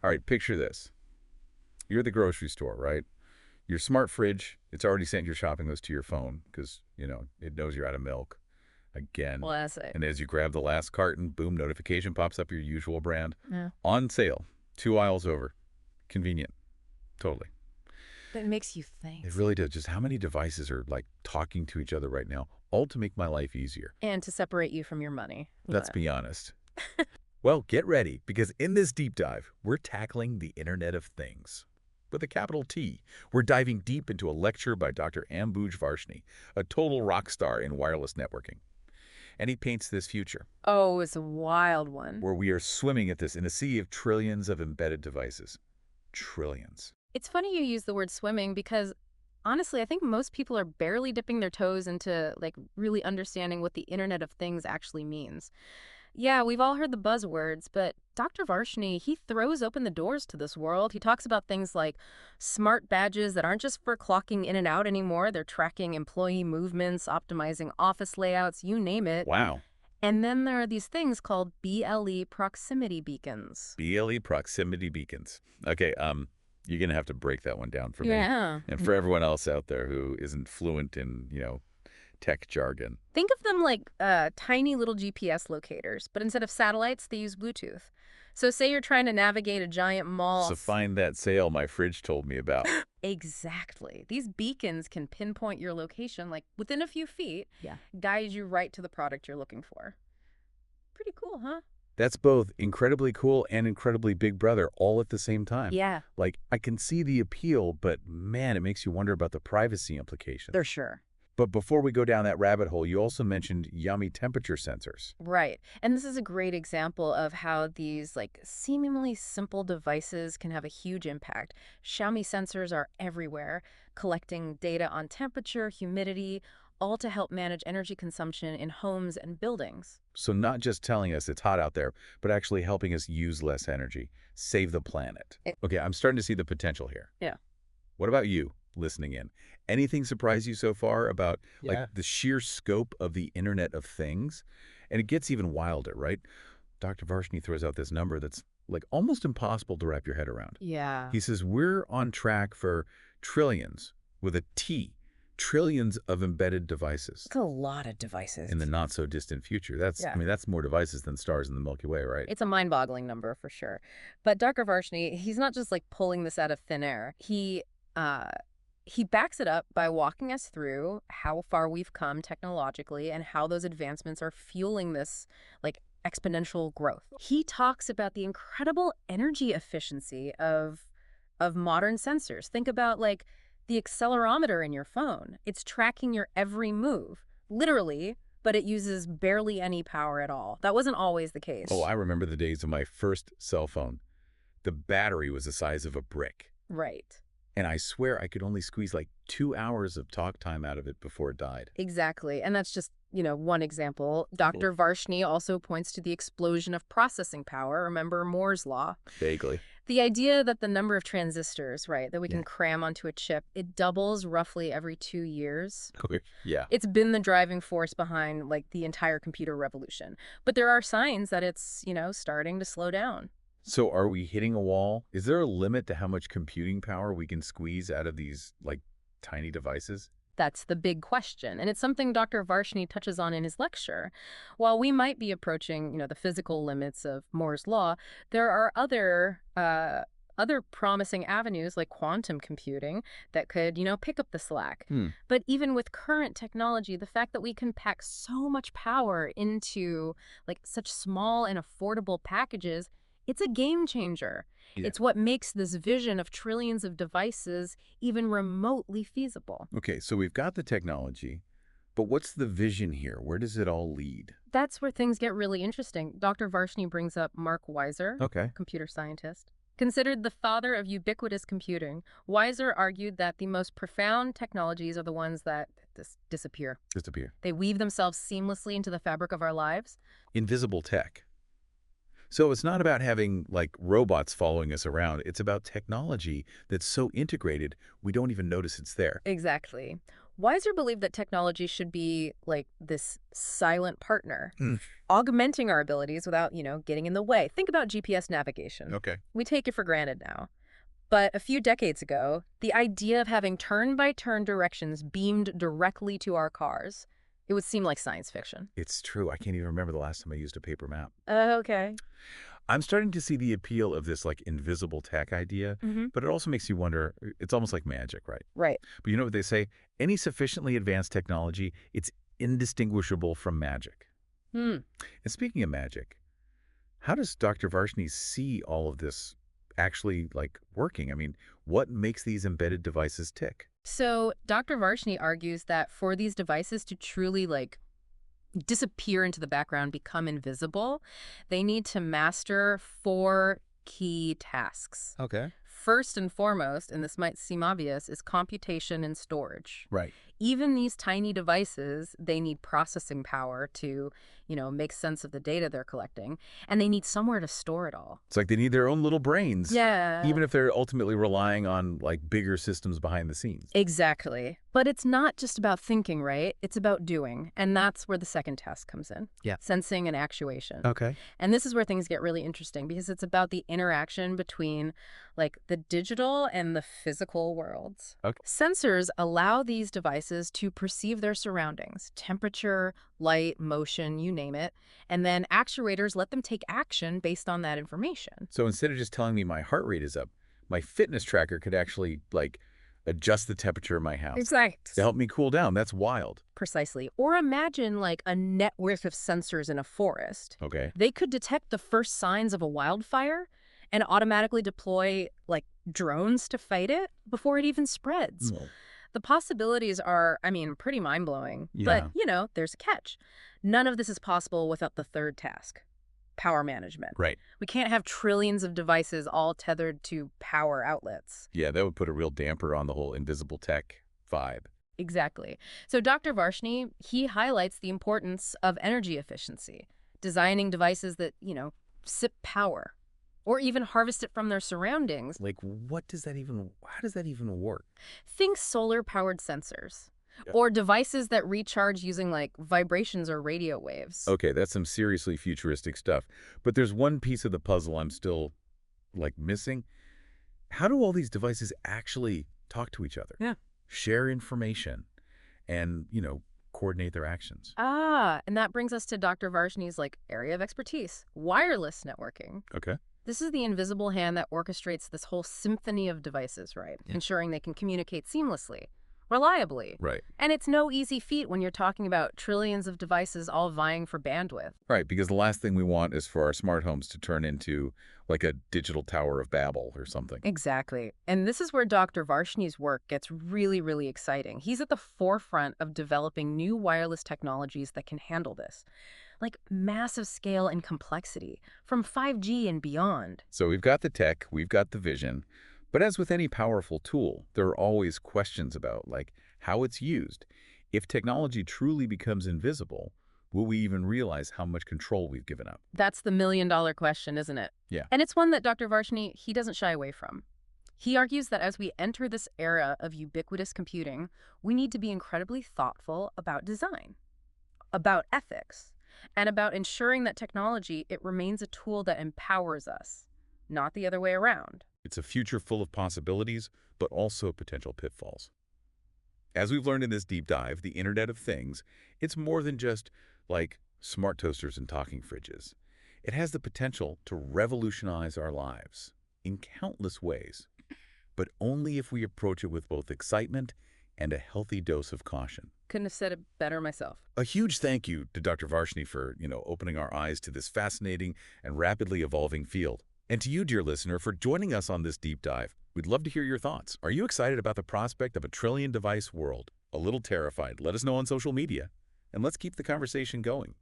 All right, picture this. You're at the grocery store, right? Your smart fridge, it's already sent your shopping list to your phone because, it knows you're out of milk again. Classic. And as you grab the last carton, boom, notification pops up, your usual brand. Yeah. On sale, 2 aisles over. Convenient. Totally. But it makes you think. It really does. Just how many devices are like talking to each other right now, all to make my life easier. And to separate you from your money. Let's be honest. Well, get ready, because in this deep dive, we're tackling the Internet of Things. With a capital T, we're diving deep into a lecture by Dr. Ambuj Varshney, a total rock star in wireless networking. And he paints this future, Oh, it's a wild one. where we are swimming at this in a sea of trillions of embedded devices. Trillions. It's funny you use the word swimming because, honestly, I think most people are barely dipping their toes into, really understanding what the Internet of Things actually means. Yeah, we've all heard the buzzwords, but Dr. Varshney, he throws open the doors to this world. He talks about things like smart badges that aren't just for clocking in and out anymore. They're tracking employee movements, optimizing office layouts, you name it. Wow. And then there are these things called BLE proximity beacons. BLE proximity beacons. Okay, you're going to have to break that one down for me. Yeah. And for everyone else out there who isn't fluent in, tech jargon. Think of them like tiny little GPS locators, but instead of satellites, they use Bluetooth. So say you're trying to navigate a giant mall. So find that sale my fridge told me about. Exactly. These beacons can pinpoint your location within a few feet. Yeah. Guide you right to the product you're looking for. Pretty cool, huh? That's both incredibly cool and incredibly big brother all at the same time. Yeah. I can see the appeal, but man, it makes you wonder about the privacy implications. For sure. But before we go down that rabbit hole, you also mentioned yummy temperature sensors. Right. And this is a great example of how these seemingly simple devices can have a huge impact. Xiaomi sensors are everywhere, collecting data on temperature, humidity, all to help manage energy consumption in homes and buildings. So not just telling us it's hot out there, but actually helping us use less energy, save the planet. Okay, I'm starting to see the potential here. Yeah. What about you, listening in? Anything surprise you so far about Yeah. the sheer scope of the Internet of Things? And it gets even wilder, right? Dr. Varshney throws out this number that's almost impossible to wrap your head around. Yeah. He says we're on track for trillions, with a T, trillions of embedded devices It's a lot of devices. in the not-so-distant future. That's, Yeah. that's more devices than stars in the Milky Way, right? It's a mind-boggling number for sure. But Dr. Varshney, he's not just pulling this out of thin air. He backs it up by walking us through how far we've come technologically and how those advancements are fueling this exponential growth. He talks about the incredible energy efficiency of modern sensors. Think about the accelerometer in your phone. It's tracking your every move, literally, but it uses barely any power at all. That wasn't always the case. Oh, I remember the days of my first cell phone. The battery was the size of a brick. Right. And I swear I could only squeeze 2 hours of talk time out of it before it died. Exactly. And that's just, one example. Dr. Varshney also points to the explosion of processing power. Remember Moore's law? Vaguely. The idea that the number of transistors, right, that we can Yeah. cram onto a chip, it doubles roughly every 2 years. Yeah. It's been the driving force behind the entire computer revolution. But there are signs that it's, starting to slow down. So are we hitting a wall? Is there a limit to how much computing power we can squeeze out of these, tiny devices? That's the big question, and it's something Dr. Varshney touches on in his lecture. While we might be approaching, the physical limits of Moore's law, there are other promising avenues like quantum computing that could, pick up the slack. But even with current technology, the fact that we can pack so much power into such small and affordable packages, it's a game changer. Yeah. It's what makes this vision of trillions of devices even remotely feasible. Okay, so we've got the technology, but what's the vision here? Where does it all lead? That's where things get really interesting. Dr. Varshney brings up Mark Weiser, Okay. computer scientist. Considered the father of ubiquitous computing, Weiser argued that the most profound technologies are the ones that disappear. Disappear. They weave themselves seamlessly into the fabric of our lives. Invisible tech. So it's not about having, robots following us around. It's about technology that's so integrated, we don't even notice it's there. Exactly. Weiser believed that technology should be like this silent partner, Mm. augmenting our abilities without, getting in the way. Think about GPS navigation. Okay. We take it for granted now. But a few decades ago, the idea of having turn-by-turn directions beamed directly to our cars, it would seem like science fiction. It's true. I can't even remember the last time I used a paper map. Okay. I'm starting to see the appeal of this like invisible tech idea, but it also makes you wonder, it's almost like magic, right? Right. But you know what they say? Any sufficiently advanced technology, it's indistinguishable from magic. Hmm. And speaking of magic, how does Dr. Varshney see all of this actually like working? I mean, what makes these embedded devices tick? So Dr. Varshney argues that for these devices to truly disappear into the background, become invisible, they need to master four key tasks. Okay. First and foremost, and this might seem obvious, is computation and storage. Right. Even these tiny devices, they need processing power to, make sense of the data they're collecting, and they need somewhere to store it all. It's like they need their own little brains, Yeah. even if they're ultimately relying on like bigger systems behind the scenes. Exactly. But it's not just about thinking, right? It's about doing. And that's where the second task comes in. Yeah. Sensing and actuation. Okay. And this is where things get really interesting because it's about the interaction between the digital and the physical worlds. Okay. Sensors allow these devices to perceive their surroundings, temperature, light, motion, you name it. And then actuators let them take action based on that information. So instead of just telling me my heart rate is up, my fitness tracker could actually like adjust the temperature of my house Exactly. to help me cool down. That's wild. Precisely. Or imagine a network of sensors in a forest. Okay. They could detect the first signs of a wildfire and automatically deploy drones to fight it before it even spreads. Well, The possibilities are, pretty mind-blowing. Yeah. But, there's a catch. None of this is possible without the third task, power management. right. We can't have trillions of devices all tethered to power outlets. Yeah, that would put a real damper on the whole invisible tech vibe. Exactly. So Dr. Varshney, he highlights the importance of energy efficiency, designing devices that, sip power or even harvest it from their surroundings. Like, how does that even work? Think solar-powered sensors Yeah. or devices that recharge using vibrations or radio waves. Okay, that's some seriously futuristic stuff. But there's one piece of the puzzle I'm still missing. How do all these devices actually talk to each other? Yeah. Share information and, coordinate their actions. And that brings us to Dr. Varshney's area of expertise, wireless networking. Okay. This is the invisible hand that orchestrates this whole symphony of devices, right? Yeah. Ensuring they can communicate seamlessly, reliably. Right. And it's no easy feat when you're talking about trillions of devices all vying for bandwidth. Right, because the last thing we want is for our smart homes to turn into like a digital Tower of Babel or something. Exactly. And this is where Dr. Varshney's work gets really, really exciting. He's at the forefront of developing new wireless technologies that can handle this. Massive scale and complexity, from 5G and beyond. So we've got the tech, we've got the vision, but as with any powerful tool, there are always questions about how it's used. If technology truly becomes invisible, will we even realize how much control we've given up? That's the million-dollar question, isn't it? Yeah. And it's one that Dr. Varshney, he doesn't shy away from. He argues that as we enter this era of ubiquitous computing, we need to be incredibly thoughtful about design, about ethics, and about ensuring that technology, it remains a tool that empowers us, not the other way around. It's a future full of possibilities, but also potential pitfalls. As we've learned in this deep dive, the Internet of Things, it's more than just smart toasters and talking fridges. It has the potential to revolutionize our lives in countless ways, but only if we approach it with both excitement and a healthy dose of caution. Couldn't have said it better myself. A huge thank you to Dr. Varshney for, opening our eyes to this fascinating and rapidly evolving field. And to you, dear listener, for joining us on this deep dive. We'd love to hear your thoughts. Are you excited about the prospect of a trillion-device world? A little terrified? Let us know on social media. And let's keep the conversation going.